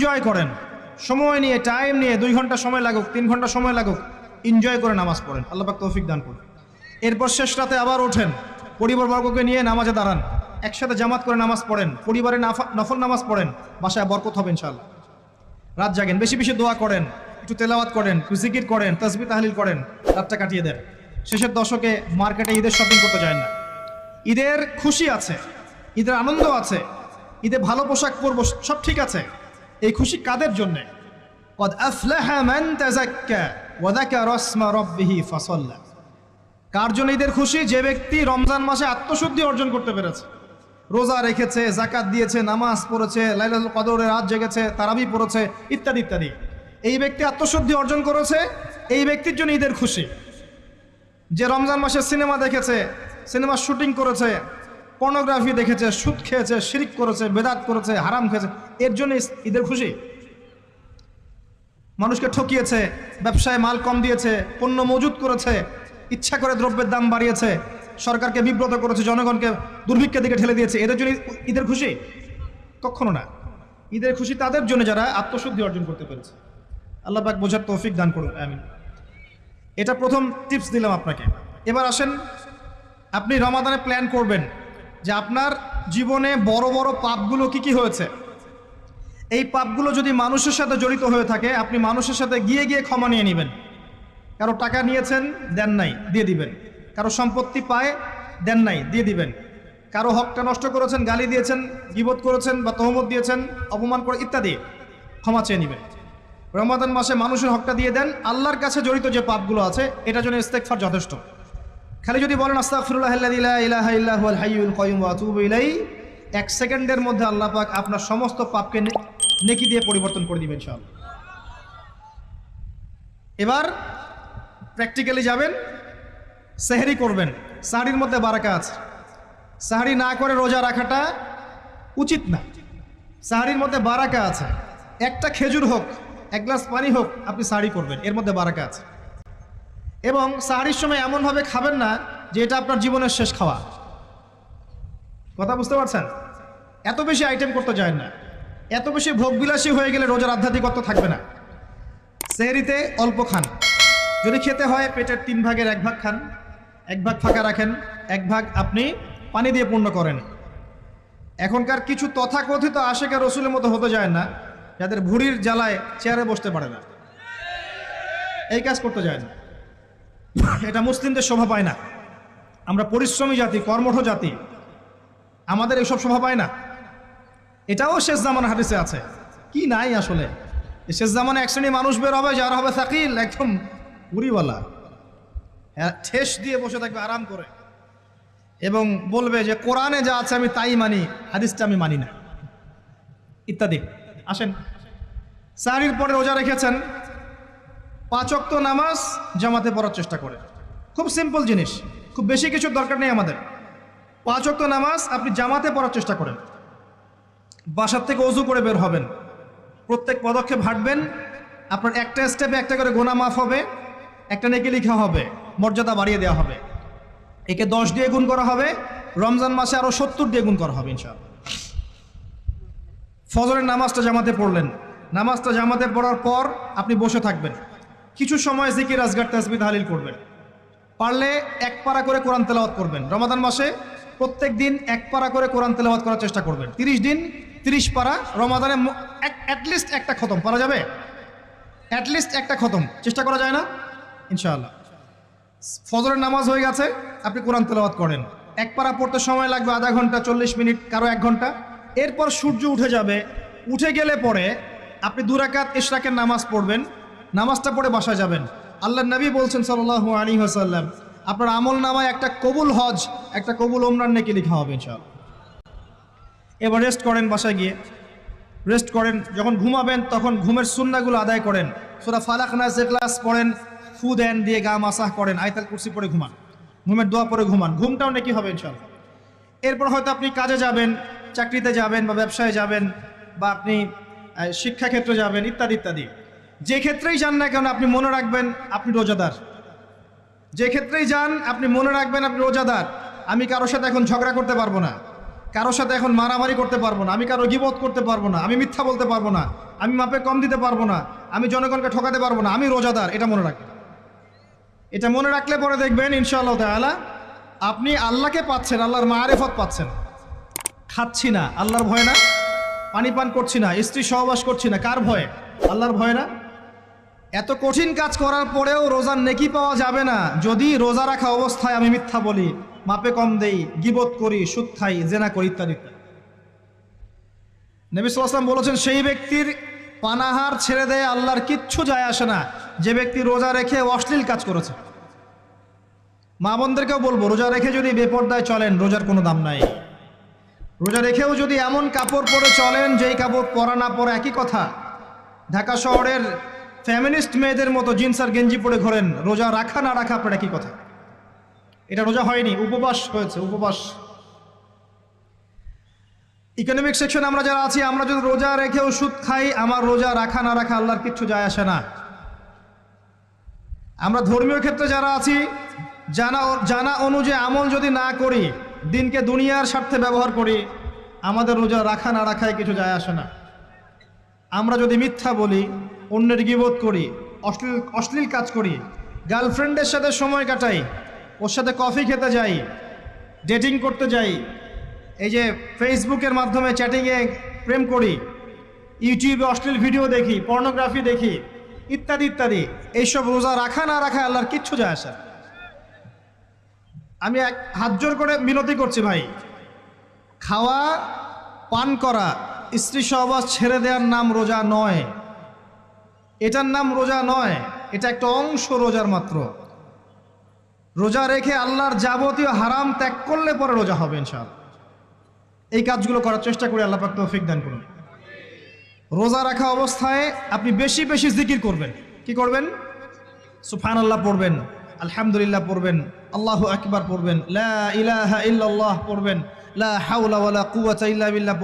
Enjoy করেন, সময় নিয়ে, টাইম নিয়ে, 2 ঘন্টা সময় লাগুক, 3 ঘন্টা সময় লাগুক, এনজয় করে নামাজ পড়েন। আল্লাহ পাক তৌফিক দান করুন। এরপর শেষ রাতে আবার ওঠেন, পরিবারবর্গকে নিয়ে নামাজে দাঁড়ান, একসাথে জামাত করে নামাজ পড়েন, পরিবারে নফল নামাজ পড়েন, বাসায় বরকত হবে ইনশাআল্লাহ। রাত জাগেন, বেশি বেশি দোয়া করেন, একটু তেলাওয়াত করেন, একটু জিকির করেন, তাসবিহ তাহলিল করেন, রাতটা কাটিয়ে দেন। শেষের দশকে মার্কেটে ঈদের শপিং করতে যায় না। ঈদের খুশি আছে, ঈদের আনন্দ আছে, ঈদে ভালো পোশাক পরবো, সব ঠিক আছে। এই খুশি কাদের জন্যে? কদ আফলাহা মান তাযাক্কা ওয়া যাকারা ইসমা রাব্বিহি ফাসাল্লা। কার জন্য ঈদের খুশি? যে ব্যক্তি রমজান মাসে আত্মশুদ্ধি অর্জন করতে পেরেছে, রোজা রেখেছে, যাকাত দিয়েছে, নামাজ পড়েছে, লাইলাতুল কদরে রাত জেগেছে, তারাবি পড়েছে, ইত্যাদি ইত্যাদি। এই ব্যক্তি আত্মশুদ্ধি অর্জন করেছে, এই ব্যক্তির জন্য ঈদের খুশি। যে রমজান মাসে সিনেমা দেখেছে, সিনেমার শুটিং করেছে, পর্নোগ্রাফি দেখেছে, সুদ খেয়েছে, শিরক করেছে, বেদাত করেছে, হারাম খেয়েছে, এর জন্য ঈদের খুশি। মানুষকে ঠকিয়েছে, ব্যবসায় মাল কম দিয়েছে, পণ্য মজুত করেছে, ইচ্ছা করে দ্রব্যের দাম বাড়িয়েছে, সরকারকে বিব্রত করেছে, জনগণকে দুর্ভিক্ষের দিকে ঠেলে দিয়েছে, এদের জন্য ঈদের খুশি? কখনো না। ঈদের খুশি তাদের জন্য যারা আত্মশুদ্ধি অর্জন করতে পেরেছে। আল্লাহ পাক বোঝার তৌফিক দান করুন, আমিন। এটা প্রথম টিপস দিলাম আপনাকে। এবার আসেন, আপনি রমাদানে প্ল্যান করবেন যে আপনার জীবনে বড় বড় পাপগুলো কি কি হয়েছে। এই পাপগুলো যদি মানুষের সাথে জড়িত হয়ে থাকে, আপনি মানুষের সাথে গিয়ে গিয়ে ক্ষমা নিয়ে নেবেন। কারো টাকা নিয়েছেন, দেন নাই, দিয়ে দিবেন। কারো সম্পত্তি পায়, দেন নাই, দিয়ে দিবেন। কারো হকটা নষ্ট করেছেন, গালি দিয়েছেন, গীবত করেছেন বা তহমত দিয়েছেন, অপমান করে, ইত্যাদি, ক্ষমা চেয়ে নেবেন। রমাদান মাসে মানুষের হকটা দিয়ে দেন। আল্লাহর কাছে জড়িত যে পাপগুলো আছে, এটার জন্য ইস্তেগফার যথেষ্ট। খালি যদি বলেন আস্তাগফিরুল্লাহাল্লাযী লা ইলাহা ইল্লা হুয়াল হাইয়ুল কাইয়্যুম ওয়া আতুবু ইলাইহি, 1 সেকেন্ডের মধ্যে আল্লাহ পাক আপনার সমস্ত পাপকে নেকি দিয়ে পরিবর্তন করে দিবেন ইনশাআল্লাহ। এবার প্র্যাকটিক্যালি যাবেন, সেহরি করবেন। সাহরির মধ্যে বারাকা আছে। সাহরি না করে রোজা রাখাটা উচিত না। সাহরির মধ্যে বারাকা আছে। একটা খেজুর হোক, 1 গ্লাস পানি হোক, আপনি সাহরি করবেন, এর মধ্যে বারাকা আছে। এবং সাহরির সময় এমনভাবে খাবেন না যে এটা আপনার জীবনের শেষ খাওয়া। কথা বুঝতে পারছেন? এত বেশি আইটেম করতে যায় না, এত বেশি ভোগবিলাসী হয়ে গেলে রোজার আধ্যাত্মিকত্ব থাকবে না। সেহরিতে অল্প খান, যদি খেতে হয় পেটের 3 ভাগের 1 ভাগ খান, 1 ভাগ ফাঁকা রাখেন, 1 ভাগ আপনি পানি দিয়ে পূর্ণ করেন। এখনকার কিছু তথাকথিত আশেকে রসুলের মতো হতে যায় না, যাদের ভুঁড়ির জ্বালায় চেয়ারে বসতে পারে না, এই কাজ করতে যায় না। এটা মুসলিমদের শোভা পায় না। আমরা পরিশ্রমী জাতি, কর্মঠ জাতি, আমাদের এসব শোভা পায় না। এটাও শেষ জামানা হাদিসে আছে। কি নাই আসলে, শেষ জামানে এক শ্রেণী মানুষ বের হবে, যারা হবে সাকিল, একদম উড়িওয়ালা, ঠেস দিয়ে বসে থাকবে আরাম করে, এবং বলবে যে কোরআনে যা আছে আমি তাই মানি, হাদিসটা আমি মানি না, ইত্যাদি। আসেন, সাহরির পরে রোজা রেখেছেন, 5 ওয়াক্ত নামাজ জামাতে পড়ার চেষ্টা করে। খুব সিম্পল জিনিস, খুব বেশি কিছুর দরকার নেই আমাদের। 5 ওয়াক্ত নামাজ আপনি জামাতে পড়ার চেষ্টা করেন। বাসার থেকে ওযু করে বের হবেন, প্রত্যেক পদক্ষেপ হাঁটবেন, আপনার একটা স্টেপে একটা করে গুনাহ মাফ হবে, একটা নেকি লেখা হবে, মর্যাদা বাড়িয়ে দেওয়া হবে। একে 10 দিয়ে গুণ করা হবে, রমজান মাসে আরো 70 দিয়ে গুণ করা হবে ইনশাআল্লাহ। ফজরের নামাজটা জামাতে পড়লেন, নামাজটা জামাতে পড়ার পর আপনি বসে থাকবেন, কিছু সময় জিকির আজগার তাসবিহ তাহলিল করবেন। পারলে 1 পারা করে কোরআন তেলাওয়াত করবেন। রমাদান মাসে প্রত্যেক দিন 1 পারা করে কোরআন তেলাওয়াত করার চেষ্টা করবেন। 30 দিন 30 পারা, রমাদানে অ্যাটলিস্ট একটা খতম পারা যাবে, অ্যাটলিস্ট একটা খতম চেষ্টা করা যায় না ইনশাআল্লাহ। ফজরের নামাজ হয়ে গেছে, আপনি কোরআন তেলাওয়াত করেন। 1 পারা পড়তে সময় লাগবে আধা ঘন্টা, 40 মিনিট, কারো 1 ঘন্টা। এরপর সূর্য উঠে যাবে, উঠে গেলে পরে আপনি 2 রাকাত ইশরাকের নামাজ পড়বেন, নামাজটা পড়ে বাসায় যাবেন। আল্লাহর নবী বলছেন সাল্লাল্লাহু আলাইহি ওয়াসাল্লাম, আপনার আমল নামায় একটা কবুল হজ, একটা কবুল ওমরার নেকি লেখা হবে ইনশাআল্লাহ। এবার রেস্ট করেন, বাসায় গিয়ে রেস্ট করেন। যখন ঘুমাবেন তখন ঘুমের সুন্নাহগুলো আদায় করেন। সূরা ফালাক নাস ইখলাস পড়েন, ফু দেন, দিয়ে গা মাসাহ করেন, আয়াতুল কুরসি পড়ে ঘুমান, ঘুমের দোয়া পড়ে ঘুমান, ঘুমটাও নেকি হবে ইনশাআল্লাহ। এরপর হয়তো আপনি কাজে যাবেন, চাকরিতে যাবেন বা ব্যবসায় যাবেন বা আপনি শিক্ষাক্ষেত্রে যাবেন, ইত্যাদি ইত্যাদি। যে ক্ষেত্রেই যান না কেন আপনি মনে রাখবেন আপনি রোজাদার। যে ক্ষেত্রেই যান আপনি মনে রাখবেন আপনি রোজাদার। আমি কারোর সাথে এখন ঝগড়া করতে পারবো না, কারোর সাথে এখন মারামারি করতে পারবো না, আমি কারো গীবত করতে পারবো না, আমি মিথ্যা বলতে পারবো না, আমি মাপে কম দিতে পারবো না, আমি জনগণকে ঠকাতে পারবো না, আমি রোজাদার। এটা মনে রাখবেন। এটা মনে রাখলে পরে দেখবেন ইনশাআল্লাহ তাআলা আপনি আল্লাহকে পাচ্ছেন, আল্লাহর মারিফত পাচ্ছেন। খাচ্ছি না আল্লাহর ভয় না, পানি পান করছি না, স্ত্রী সহবাস করছি না, কার ভয়ে? আল্লাহর ভয় না? এত কঠিন কাজ করার পরেও রোজার নেকি পাওয়া যাবে না যদি রোজা রাখা অবস্থায় আমি মিথ্যা বলি, মাপে কম দেই, গীবত করি, সুদ খাই, জেনা করি, ইত্যাদি ইত্যাদি। নবী সাল্লাল্লাহু আলাইহি ওয়াসাল্লাম বলেছেন সেই ব্যক্তির পানাহার ছেড়ে দেয় আল্লাহর কিচ্ছু যায় আসে না যে ব্যক্তি রোজা রেখে অশ্লীল কাজ করেছে। মা বোনদেরকেও বলবো, রোজা রেখে যদি বেপরদায় চলেন রোজার কোনো দাম নাই। রোজা রেখেও যদি এমন কাপড় পরে চলেন যেই কাপড় পরা না পরে একই কথা, ঢাকা শহরের ফ্যামিনিস্ট মেয়েদের মতো জিন্স আর গেঞ্জি পরে ঘোরেন, রোজা রাখা না রাখা আপনার একই কথা। এটা রোজা হয়নি, উপবাস হয়েছে, উপবাস। ইকোনমিক সেকশন আমরা যারা আছি, আমরা যদি রোজা রেখেও সুদ খাই, আমার রোজা রাখা না রাখা আল্লাহর কিচ্ছু যায় আসে না। আমরা ধর্মীয় ক্ষেত্রে যারা আছি, জানা অনুযায়ী আমল যদি না করি, দিনকে দুনিয়ার স্বার্থে ব্যবহার করি, আমাদের রোজা রাখা না রাখায় কিছু যায় আসে না। আমরা যদি মিথ্যা বলি, অন্যের গীবত করি, অশ্লীল কাজ করি, গার্লফ্রেন্ডের সাথে সময় কাটাই, ওর সাথে কফি খেতে যাই, ডেটিং করতে যাই, এই যে ফেসবুকের মাধ্যমে চ্যাটিংয়ে প্রেম করি, ইউটিউবে অশ্লীল ভিডিও দেখি, পর্নোগ্রাফি দেখি, ইত্যাদি ইত্যাদি, এইসব রোজা রাখা না রাখা আল্লাহর কিচ্ছু যায় আসে না। আমি হাত জোর করে মিনতি করছি ভাই, খাওয়া পান করা, স্ত্রী সহবাস ছেড়ে দেওয়ার নাম রোজা নয়, এটার নাম রোজা নয়, এটা একটা অংশ রোজার মাত্র। রোজা রেখে আল্লাহর যাবতীয় হারাম ত্যাগ করলে পরে রোজা হবে ইনশাআল্লাহ। এই কাজগুলো করার চেষ্টা করি, আল্লাহ পাক তৌফিক দান করুন। রোজা রাখা অবস্থায় আপনি বেশি বেশি জিকির করবেন। কি করবেন? সুবহানাল্লাহ পড়বেন, আলহামদুলিল্লাহ পড়বেন, আল্লাহু আকবার পড়বেন, লা ইলাহা ইল্লাল্লাহ পড়বেন, লা হাওলা ওয়ালা কুওয়াতা ইল্লা বিল্লাহ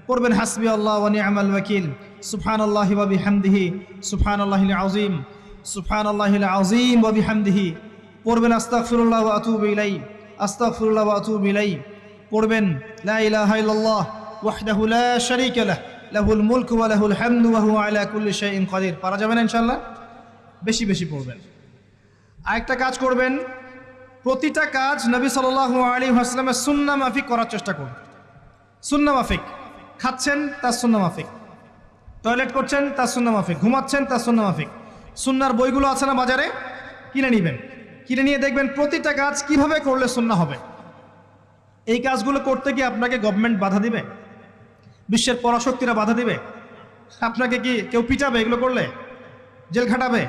পড়বেন হাসবি আল্লাহ ওয়া নি'মাল ওয়াকিল, সুবহানাল্লাহি ওয়া বিহামদিহি, সুবহানাল্লাহিল আযীম, সুবহানাল্লাহিল আযীম ওয়া বিহামদিহি, পড়বেন আস্তাগফিরুল্লাহ ওয়া আতুবু ইলাইহি, আস্তাগফিরুল্লাহ ওয়া আতুবু ইলাইহি, পড়বেন লা ইলাহা ইল্লাল্লাহ ওয়াহদাহু লা শারীকা লাহ, লাহুল মুলকু ওয়া লাহুল হামদু ওয়া হুয়া আলা কুল্লি শাইইন কাদির। পারা যাবে না ইনশাআল্লাহ? বেশি বেশি পড়বেন। আরেকটা কাজ করবেন, প্রতিটা কাজ নবী সাল্লাল্লাহু আলাইহি ওয়াসাল্লামের সুন্নাহ মাফিক করার চেষ্টা করবেন। সুন্নাহ মাফিক, খাচ্ছেন তার সুন্নাহ মাফিক, টয়লেট করছেন তার সুন্নাহ মাফিক, ঘুমাচ্ছেন তার সুন্নাহ মাফিক। সুন্নাহর বইগুলো আছে না বাজারে, কিনে নেবেন, কিনে নিয়ে দেখবেন প্রতিটা কাজ কিভাবে করলে সুন্নাহ হবে। এই কাজগুলো করতে কি আপনাকে গভর্নমেন্ট বাধা দিবে? বিশ্বের পরাশক্তিরা বাধা দিবে? আপনাকে কি কেউ পিটাবে এগুলো করলে? জেল খাটাবে?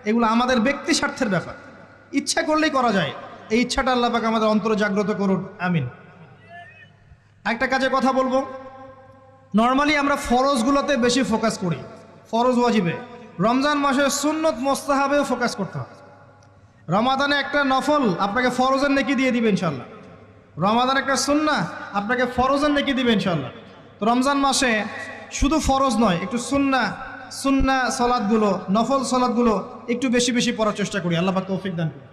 এগুলো আমাদের ব্যক্তি স্বার্থের ব্যাপার, ইচ্ছা করলেই করা যায়। এই ইচ্ছাটা আল্লাহ পাক আমাদের অন্তরে জাগ্রত করুন, আমিন। একটা কাজে কথা বলবো, নর্মালি আমরা ফরজগুলোতে বেশি ফোকাস করি, ফরজ ওয়াজিবে। রমজান মাসে সুন্নত মোস্তাহাবেও ফোকাস করতে হয়। রমাদানে একটা নফল আপনাকে ফরজের নেকি দিয়ে দিবে ইনশাল্লাহ, রমাদান একটা সুন্নাহ আপনাকে ফরজের নেকি দিবে ইনশাল্লাহ। তো রমজান মাসে শুধু ফরজ নয়, একটু সুন্নাহ সলাৎগুলো, নফল সলাৎগুলো একটু বেশি বেশি পড়ার চেষ্টা করি। আল্লাহ পাক তৌফিক দান করুন।